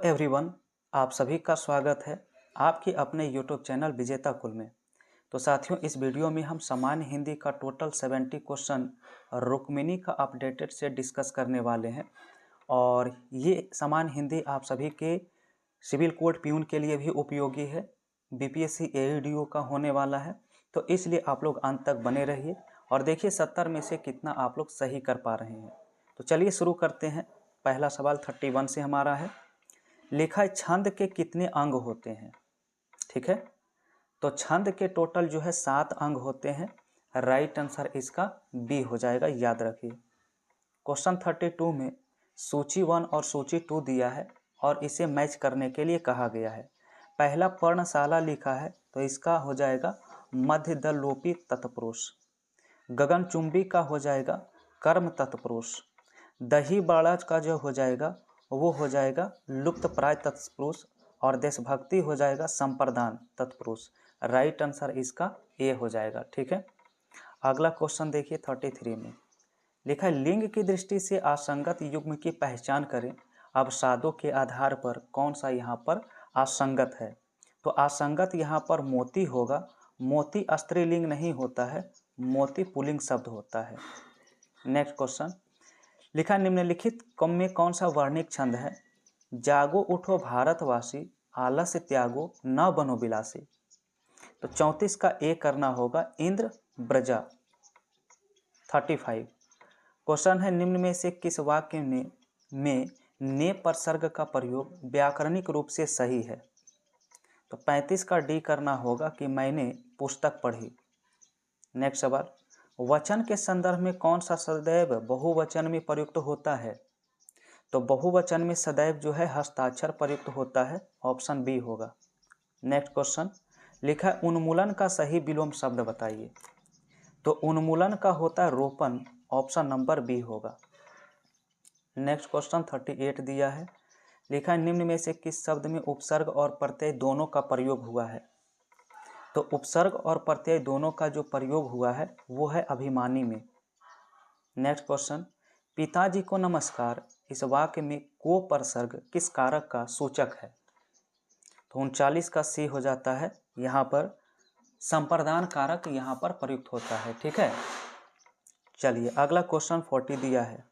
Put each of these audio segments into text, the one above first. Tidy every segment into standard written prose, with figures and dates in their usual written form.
Everyone, आप सभी का स्वागत है आपके अपने यूट्यूब चैनल विजेता कुल में। तो साथियों, इस वीडियो में हम सामान्य हिंदी का टोटल 70 क्वेश्चन रुक्मिणी का अपडेटेड से डिस्कस करने वाले हैं। और ये सामान्य हिंदी आप सभी के सिविल कोड प्यून के लिए भी उपयोगी है, बीपीएससी एईडीओ का होने वाला है। तो इसलिए आप लोग अंत तक बने रहिए और देखिए 70 में से कितना आप लोग सही कर पा रहे हैं। तो चलिए शुरू करते हैं। पहला सवाल 31 से हमारा है, लिखा है छंद के कितने अंग होते हैं। ठीक है, तो छंद के टोटल जो है 7 अंग होते हैं। राइट आंसर इसका बी हो जाएगा, याद रखिए। क्वेश्चन 32 में सूची 1 और सूची 2 दिया है और इसे मैच करने के लिए कहा गया है। पहला पर्णशाला लिखा है तो इसका हो जाएगा मध्य द लोपी तत्पुरुष। गगनचुंबी का हो जाएगा कर्म तत्पुरुष। दही बाड़ा का जो हो जाएगा वो हो जाएगा लुप्त प्राय तत्पुरुष। और देशभक्ति हो जाएगा संप्रदान तत्पुरुष। राइट आंसर इसका ए हो जाएगा। ठीक है, अगला क्वेश्चन देखिए 33 में लिखा है, लिंग की दृष्टि से असंगत युग्म की पहचान करें। अवसादों के आधार पर कौन सा यहाँ पर असंगत है। तो असंगत यहाँ पर मोती होगा। मोती स्त्रीलिंग नहीं होता है, मोती पुल्लिंग शब्द होता है। नेक्स्ट क्वेश्चन लिखा, निम्नलिखित में कौन सा वर्णिक छंद है। जागो उठो भारतवासी, आलस्य त्यागो न बनो बिलासी। तो 34 का ए करना होगा, इंद्र ब्रजा। 35 क्वेश्चन है, निम्न में से किस वाक्य में ने परसर्ग का प्रयोग व्याकरणिक रूप से सही है। तो 35 का डी करना होगा कि मैंने पुस्तक पढ़ी। नेक्स्ट सवाल, वचन के संदर्भ में कौन सा सदैव बहुवचन में प्रयुक्त होता है। तो बहुवचन में सदैव जो है हस्ताक्षर प्रयुक्त होता है, ऑप्शन बी होगा। नेक्स्ट क्वेश्चन लिखा है, उन्मूलन का सही विलोम शब्द बताइए। तो उन्मूलन का होता है रोपण, ऑप्शन नंबर बी होगा। नेक्स्ट क्वेश्चन 38 दिया है, लिखा है, निम्न में से किस शब्द में उपसर्ग और प्रत्यय दोनों का प्रयोग हुआ है। तो उपसर्ग और प्रत्यय दोनों का जो प्रयोग हुआ है वो है अभिमानी में। नेक्स्ट क्वेश्चन, पिताजी को नमस्कार, इस वाक्य में को परसर्ग किस कारक का सूचक है। तो 39 का सी हो जाता है, यहाँ पर संप्रदान कारक यहाँ पर प्रयुक्त होता है। ठीक है, चलिए अगला क्वेश्चन 40 दिया है,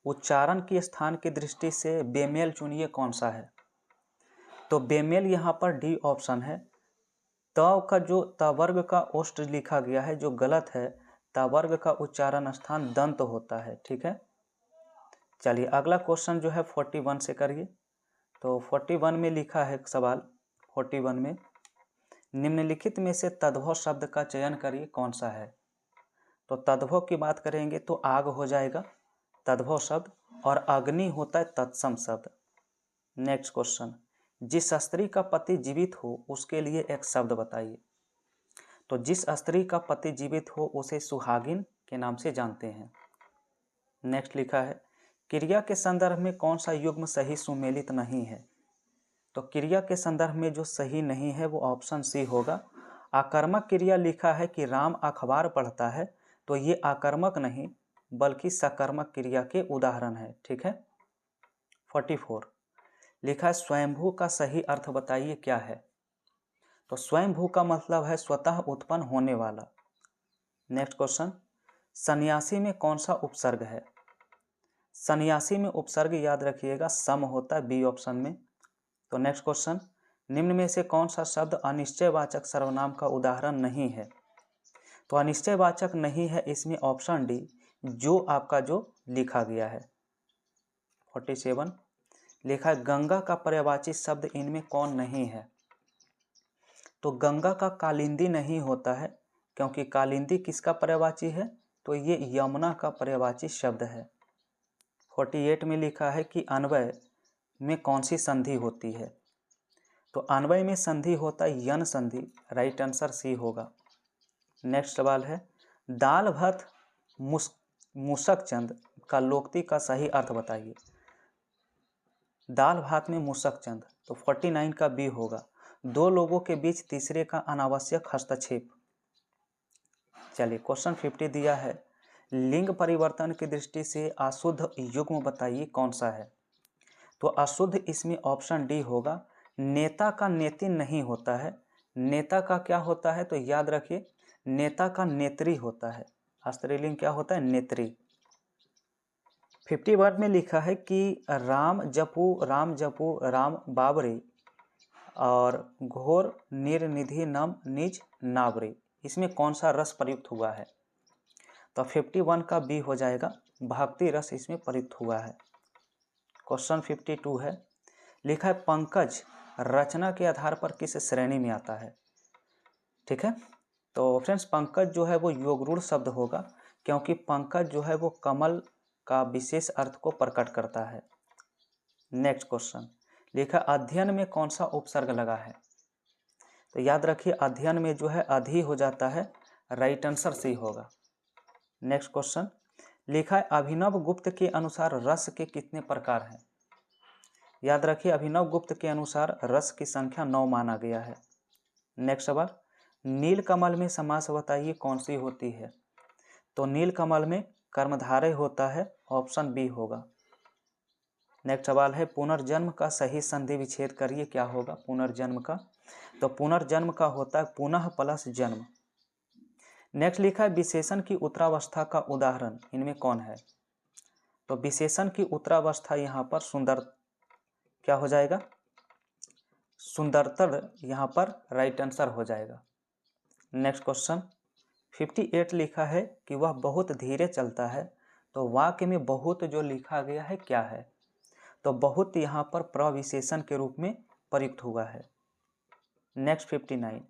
उच्चारण की स्थान की दृष्टि से बेमेल चुनिए कौन सा है। तो बेमेल यहाँ पर डी ऑप्शन है। त का जो तवर्ग का ओष्ठ लिखा गया है जो गलत है, तवर्ग का उच्चारण स्थान दंत होता है। ठीक है, चलिए अगला क्वेश्चन जो है 41 से करिए। तो 41 में लिखा है सवाल 41 में, निम्नलिखित में से तद्भव शब्द का चयन करिए कौन सा है। तो तद्भव की बात करेंगे तो आग हो जाएगा तद्भव शब्द, और अग्नि होता है तत्सम शब्द। नेक्स्ट क्वेश्चन, जिस स्त्री का पति जीवित हो उसके लिए एक शब्द बताइए। तो जिस स्त्री का पति जीवित हो उसे सुहागिन के नाम से जानते हैं। नेक्स्ट लिखा है, क्रिया के संदर्भ में कौन सा युग्म सही सुमेलित नहीं है। तो क्रिया के संदर्भ में जो सही नहीं है वो ऑप्शन सी होगा। आकर्मक क्रिया लिखा है कि राम अखबार पढ़ता है, तो ये आकर्मक नहीं बल्कि सकर्मक क्रिया के उदाहरण है। ठीक है, 44 लिखा है, स्वयंभू का सही अर्थ बताइए क्या है। तो स्वयंभू का मतलब है स्वतः उत्पन्न होने वाला। नेक्स्ट क्वेश्चन, सन्यासी में कौन सा उपसर्ग है। सन्यासी में उपसर्ग याद रखिएगा सम होता है, बी ऑप्शन में। तो नेक्स्ट क्वेश्चन, निम्न में से कौन सा शब्द अनिश्चयवाचक सर्वनाम का उदाहरण नहीं है। तो अनिश्चयवाचक नहीं है इसमें ऑप्शन डी, जो आपका जो लिखा गया है। 47 लिखा है, गंगा का पर्यायवाची शब्द इनमें कौन नहीं है। तो गंगा का कालिंदी नहीं होता है, क्योंकि कालिंदी किसका पर्यायवाची है, तो ये यमुना का पर्यायवाची शब्द है। 48 में लिखा है कि अन्वय में कौन सी संधि होती है। तो अन्वय में संधि होता है यन संधि। राइट आंसर सी होगा। नेक्स्ट सवाल है, दाल भात मूसक चंद का लोकोक्ति का सही अर्थ बताइए। दाल भात में मूसक चंद, तो 49 का बी होगा, दो लोगों के बीच तीसरे का अनावश्यक हस्तक्षेप। चलिए क्वेश्चन 50 दिया है, लिंग परिवर्तन की दृष्टि से अशुद्ध युग्म बताइए कौन सा है। तो तो अशुद्ध इसमें ऑप्शन डी होगा। नेता का नेति नहीं होता है, नेता का क्या होता है, तो याद रखिए नेता का नेत्री होता है। स्त्रीलिंग क्या होता है, नेत्री। 51 में लिखा है कि राम जपू राम बाबरे और घोर निर्निधि नम निज नावरे, इसमें कौन सा रस प्रयुक्त हुआ है, तो 51 का बी हो जाएगा, भक्ति रस इसमें प्रयुक्त हुआ है। क्वेश्चन 52 है, लिखा है पंकज रचना के आधार पर किस श्रेणी में आता है। ठीक है, तो फ्रेंड्स पंकज जो है वो योगरूढ़ शब्द होगा, क्योंकि पंकज जो है वो कमल का विशेष अर्थ को प्रकट करता है। नेक्स्ट क्वेश्चन, लिखा अध्ययन में कौन सा उपसर्ग लगा है, तो याद रखिए अध्ययन में जो है अधि हो जाता है, राइट आंसर सी होगा। नेक्स्ट क्वेश्चन, लिखा है अभिनव गुप्त के अनुसार रस के कितने प्रकार हैं। याद रखिए अभिनव गुप्त के अनुसार रस की संख्या 9 माना गया है। नेक्स्ट सवाल, नीलकमल में समास बताइए कौन सी होती है, तो नीलकमल में कर्मधारय होता है, ऑप्शन बी होगा। नेक्स्ट सवाल है, पुनर्जन्म का सही संधि विच्छेद करिए, क्या होगा पुनर्जन्म का, तो पुनर्जन्म का होता है पुनः प्लस जन्म। नेक्स्ट लिखा है विशेषण की उत्तरावस्था का उदाहरण इनमें कौन है, तो विशेषण की उत्तरावस्था यहाँ पर सुंदर क्या हो जाएगा, सुंदरतर यहाँ पर राइट आंसर हो जाएगा। नेक्स्ट क्वेश्चन 58 लिखा है कि वह बहुत धीरे चलता है, तो वाक्य में बहुत जो लिखा गया है क्या है, तो बहुत यहाँ पर प्रविशेषण के रूप में प्रयुक्त हुआ है। नेक्स्ट 59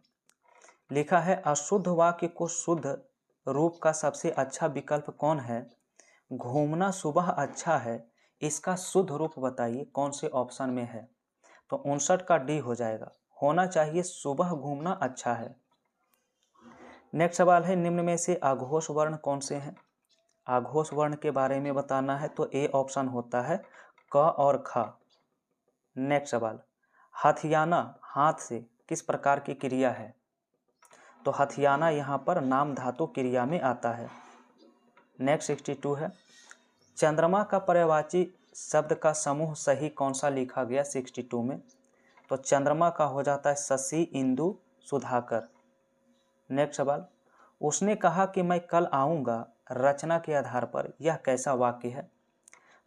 लिखा है अशुद्ध वाक्य को शुद्ध रूप का सबसे अच्छा विकल्प कौन है, घूमना सुबह अच्छा है, इसका शुद्ध रूप बताइए कौन से ऑप्शन में है, तो 59 का डी हो जाएगा, होना चाहिए सुबह घूमना अच्छा है। नेक्स्ट सवाल है निम्न में से आघोष वर्ण कौन से हैं, आघोष वर्ण के बारे में बताना है, तो ए ऑप्शन होता है क और ख। नेक्स्ट सवाल, हथियाना हाथ से किस प्रकार की क्रिया है, तो हथियाना यहाँ पर नाम धातु क्रिया में आता है। नेक्स्ट 62 है, चंद्रमा का पर्यायवाची शब्द का समूह सही कौन सा लिखा गया 62 में, तो चंद्रमा का हो जाता है शशि इंदु सुधाकर। नेक्स्ट सवाल, उसने कहा कि मैं कल आऊँगा रचना के आधार पर यह कैसा वाक्य है,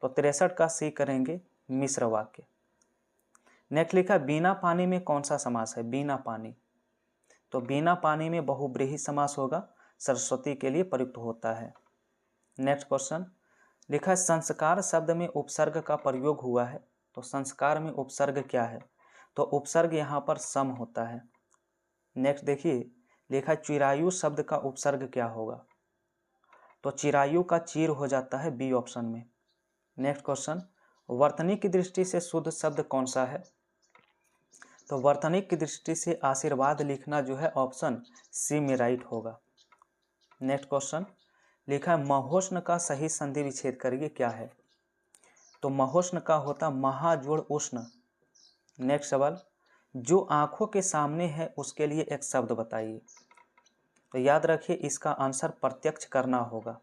तो 63 का सी करेंगे, मिश्र वाक्य। नेक्स्ट लिखा बिना पानी में कौन सा समास है, बिना पानी, तो बिना पानी में बहुब्रीहि समास होगा, सरस्वती के लिए प्रयुक्त होता है। नेक्स्ट क्वेश्चन लिखा है संस्कार शब्द में उपसर्ग का प्रयोग हुआ है, तो संस्कार में उपसर्ग क्या है, तो उपसर्ग यहाँ पर सम होता है। नेक्स्ट देखिए लिखा है चिरायु शब्द का उपसर्ग क्या होगा, तो चिरायु का चीर हो जाता है बी ऑप्शन में। नेक्स्ट क्वेश्चन, वर्तनी की दृष्टि से शुद्ध शब्द कौन सा है, तो वर्तनी की दृष्टि से आशीर्वाद लिखना जो है ऑप्शन सी में राइट होगा। नेक्स्ट क्वेश्चन लिखा है महोष्ण का सही संधि विच्छेद करिए, क्या है, तो महोष्ण का होता महाजोड़ उष्ण। नेक्स्ट सवाल, जो आंखों के सामने है उसके लिए एक शब्द बताइए, तो याद रखिए इसका आंसर प्रत्यक्ष करना होगा।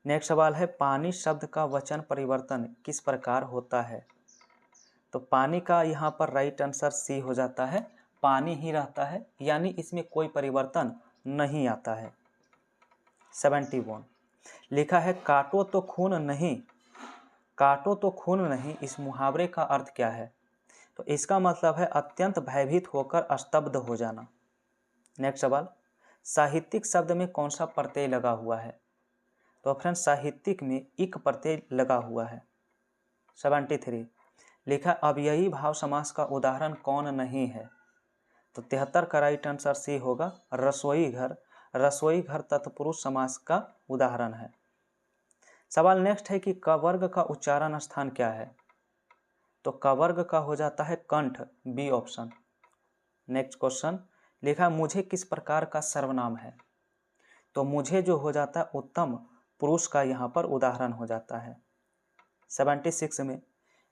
नेक्स्ट सवाल है पानी शब्द का वचन परिवर्तन किस प्रकार होता है, तो पानी का यहाँ पर राइट आंसर सी हो जाता है, पानी ही रहता है, यानी इसमें कोई परिवर्तन नहीं आता है। 71 लिखा है काटो तो खून नहीं, काटो तो खून नहीं, इस मुहावरे का अर्थ क्या है, तो इसका मतलब है अत्यंत भयभीत होकर स्तब्ध हो जाना। नेक्स्ट सवाल, साहित्यिक शब्द में कौन सा प्रत्यय लगा हुआ है, तो फ्रेंड्स साहित्यिक में इक प्रत्यय लगा हुआ है। 73 लिखा अव्ययी भाव समास का उदाहरण कौन नहीं है, तो 73 का राइट आंसर सी होगा, रसोई घर, रसोई घर तत्पुरुष समास का उदाहरण है। सवाल नेक्स्ट है कि क वर्ग का उच्चारण स्थान क्या है, तो क वर्ग का हो जाता है कंठ, बी ऑप्शन। नेक्स्ट क्वेश्चन लिखा मुझे किस प्रकार का सर्वनाम है, तो मुझे जो हो जाता है उत्तम पुरुष का यहाँ पर उदाहरण हो जाता है। 76 में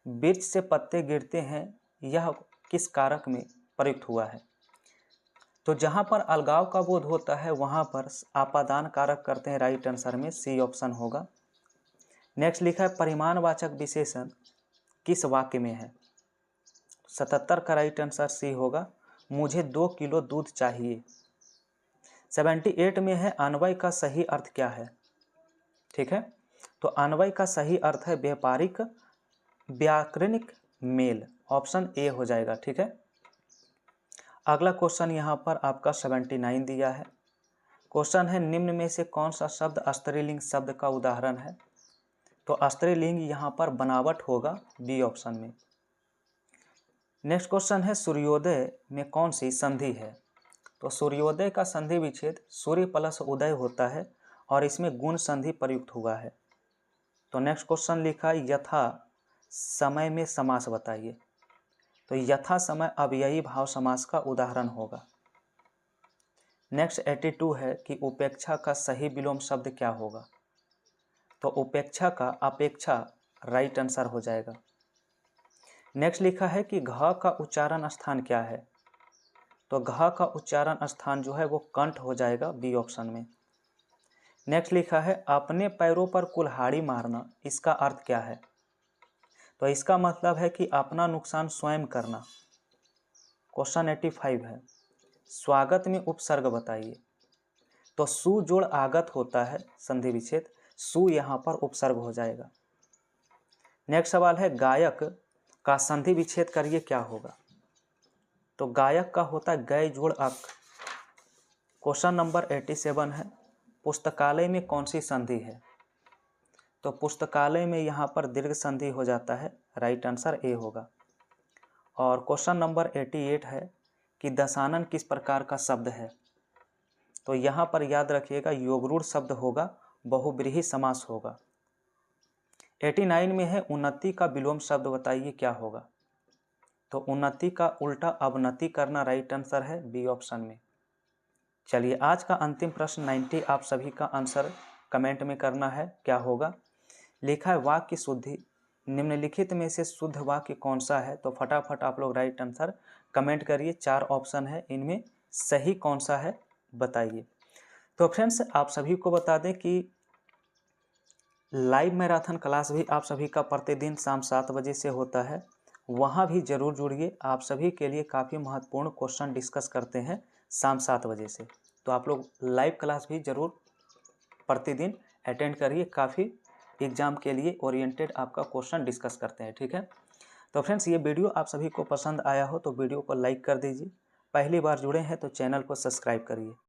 वृक्ष से पत्ते गिरते हैं, यह किस कारक में प्रयुक्त हुआ है, तो जहाँ पर अलगाव का बोध होता है वहाँ पर आपादान कारक करते हैं, राइट आंसर में सी ऑप्शन होगा। नेक्स्ट लिखा है परिमाणवाचक विशेषण किस वाक्य में है? 77 का राइट आंसर सी होगा, मुझे 2 किलो दूध चाहिए। 78 में है अन्वय का सही अर्थ क्या है? ठीक है, तो अन्वय का सही अर्थ है व्यापारिक व्याकरणिक मेल, ऑप्शन ए हो जाएगा। ठीक है, अगला क्वेश्चन यहाँ पर आपका 79 दिया है। क्वेश्चन है निम्न में से कौन सा शब्द स्त्रीलिंग शब्द का उदाहरण है? तो स्त्रीलिंग यहाँ पर बनावट होगा, बी ऑप्शन में। नेक्स्ट क्वेश्चन है सूर्योदय में कौन सी संधि है? तो सूर्योदय का संधि विच्छेद सूर्य प्लस उदय होता है और इसमें गुण संधि प्रयुक्त हुआ है। तो नेक्स्ट क्वेश्चन लिखा यथा समय में समास बताइए। तो यथा समय अव्ययी भाव समास का उदाहरण होगा। नेक्स्ट 82 है कि उपेक्षा का सही विलोम शब्द क्या होगा? तो उपेक्षा का अपेक्षा राइट आंसर हो जाएगा। नेक्स्ट लिखा है कि घ का उच्चारण स्थान क्या है? तो घ का उच्चारण स्थान जो है वो कंठ हो जाएगा, बी ऑप्शन में। नेक्स्ट लिखा है अपने पैरों पर कुल्हाड़ी मारना, इसका अर्थ क्या है? तो इसका मतलब है कि अपना नुकसान स्वयं करना। क्वेश्चन 85 है स्वागत में उपसर्ग बताइए। तो सु जोड़ आगत होता है संधि विच्छेद, सु यहाँ पर उपसर्ग हो जाएगा। नेक्स्ट सवाल है गायक का संधि विच्छेद करिए क्या होगा? तो गायक का होता है गय जोड़ अक। क्वेश्चन नंबर 87 है पुस्तकालय में कौन सी संधि है? तो पुस्तकालय में यहाँ पर दीर्घ संधि हो जाता है, राइट आंसर ए होगा। और क्वेश्चन नंबर 88 है कि दशानन किस प्रकार का शब्द है? तो यहाँ पर याद रखिएगा योगरूढ़ शब्द होगा, बहुब्रीहि समास होगा। 89 में है उन्नति का विलोम शब्द बताइए क्या होगा? तो उन्नति का उल्टा अवनति करना राइट आंसर है, बी ऑप्शन में। चलिए आज का अंतिम प्रश्न 90 आप सभी का आंसर कमेंट में करना है, क्या होगा? लिखा है वाक्य शुद्धि, निम्नलिखित में से शुद्ध वाक्य कौन सा है? तो फटाफट आप लोग राइट आंसर कमेंट करिए। 4 ऑप्शन है, इनमें सही कौन सा है बताइए। तो फ्रेंड्स आप सभी को बता दें कि लाइव मैराथन क्लास भी आप सभी का प्रतिदिन शाम 7 बजे से होता है, वहाँ भी जरूर जुड़िए। आप सभी के लिए काफ़ी महत्वपूर्ण क्वेश्चन डिस्कस करते हैं शाम 7 बजे से, तो आप लोग लाइव क्लास भी जरूर प्रतिदिन अटेंड करिए। काफ़ी एग्जाम के लिए ओरिएंटेड आपका क्वेश्चन डिस्कस करते हैं। ठीक है, तो फ्रेंड्स ये वीडियो आप सभी को पसंद आया हो तो वीडियो को लाइक कर दीजिए। पहली बार जुड़े हैं तो चैनल को सब्सक्राइब करिए।